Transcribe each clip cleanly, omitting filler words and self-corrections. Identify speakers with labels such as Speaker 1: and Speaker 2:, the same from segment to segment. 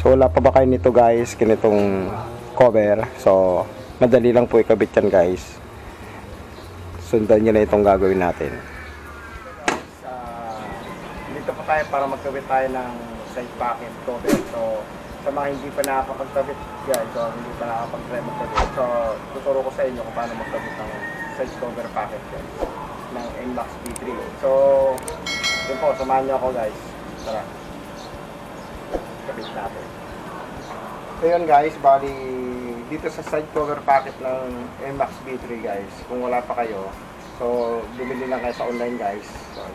Speaker 1: So wala pa ba kayo nito guys, ganitong cover? So madali lang po ikabit yan guys. Sundan nyo na itong gagawin natin. Dito po tayo para magkabit tayo ng side pocket cover. So sa mga hindi pa nakakapagkabit guys, so hindi pa nakakapag-try magkabit, so tuturo ko sa inyo kung paano magkabit ng side cover pocket guys ng NMAX B3. So yun po, samahan nyo ako guys. Tara, kabit natin. So yun guys, bali dito sa side cover packet ng NMAX B3 guys, kung wala pa kayo, so bumili lang kayo sa online guys. So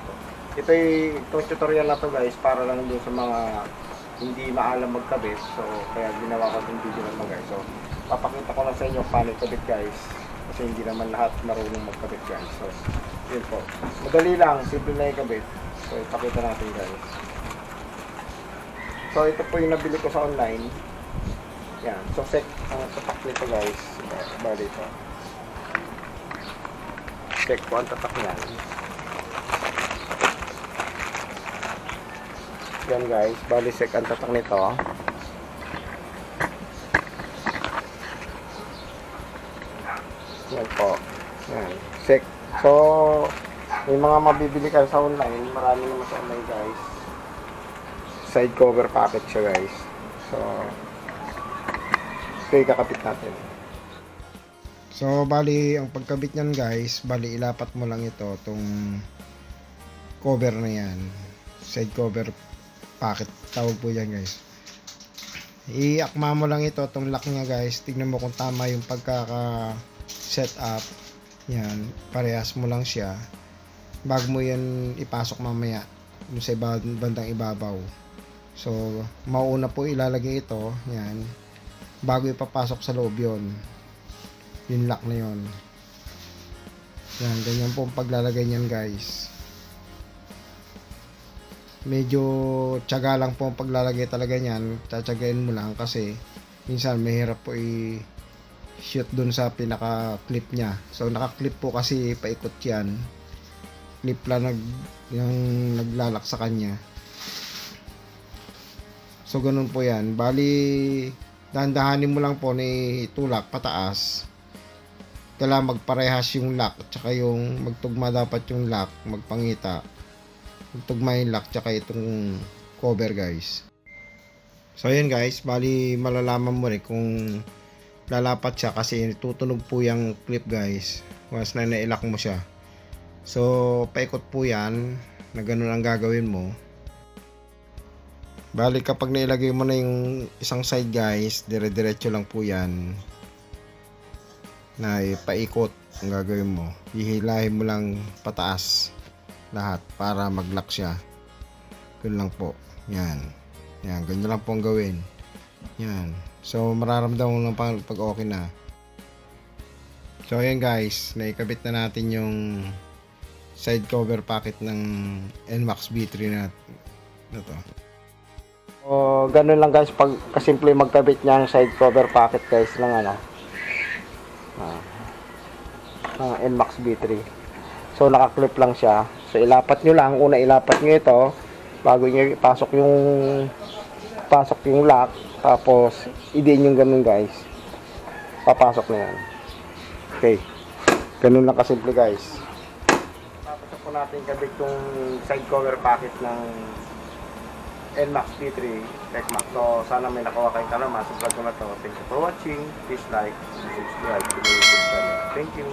Speaker 1: itong tutorial na to guys, para lang doon sa mga hindi maalam magkabit. So kaya ginawa ko itong video naman guys. So papakita ko lang sa inyo paano ikabit guys, kasi hindi naman lahat marunong magkabit guys. So yun po, madali lang, simple na ikabit. So ipakita natin guys. So ito po yung nabili ko sa online. Yan, so set ang tatak nito guys. Bali ito, check po ang tatak niyan. Yan guys, bali check ang tatak nito. Yan po, yan, check. So may mga mabibili kayo sa online, marami naman sa online guys. Side cover packet siya guys. So ito kakapit natin. So bali ang pagkabit niyan guys, bali ilapat mo lang ito tong cover na yan, side cover packet tawag po yan guys. Iakma mo lang ito tong lock niya guys, tignan mo kung tama yung pagkaka set up. Yan, parehas mo lang siya bago mo yan ipasok mamaya yung sa bandang ibabaw. So mauna po ilalagay ito, yan, bago ipapasok sa loob yon, yung lock na yon. Yan, ganyan po ang paglalagay niyan guys. Medyo tiyaga lang po ang paglalagay talaga niyan, tsatsagain mo lang kasi minsan mahirap po i-shoot dun sa pinaka clip niya. So naka clip po kasi paikot yan, clip lang yung naglalak sa kanya. So ganun po yan, bali dahan-dahanin mo lang po ni itulak pataas. Kailangan magparehas yung lock tsaka yung magtugma dapat yung lock, magpangita magtugma yung lock tsaka itong cover guys. So ayan guys, bali malalaman mo rin kung lalapat siya kasi tutunog po yung clip guys once na nailak mo siya. So paikot po yan na ganun ang gagawin mo. Bali kapag nailagay mo na yung isang side guys, dire-diretso lang po yan na paikot ang gagawin mo. Hihilahin mo lang pataas lahat para mag-lock siya. Ganun lang po. Yan. Yan, ganyan lang po ang gawin. Yan. So mararamdaman mo lang pag okay na. So ayan guys, naikabit na natin yung side cover packet ng NMAX B3 na to. O ganun lang guys, pag kasimple magkabit niya ang side cover packet guys ng NMAX B3. So naka-clip lang siya. So ilapat nyo lang, una ilapat nyo ito bago nyo ipasok yung lock, tapos i-din yung ganun guys, papasok na yan. Okay, ganun lang kasimple guys. Tapos po natin kabit yung side cover packet ng NMAX B3 TechMax. So sana may nakuha kayong kalaman sa vlog ko na to. Thank you for watching. Please like and subscribe to my YouTube channel. Thank you.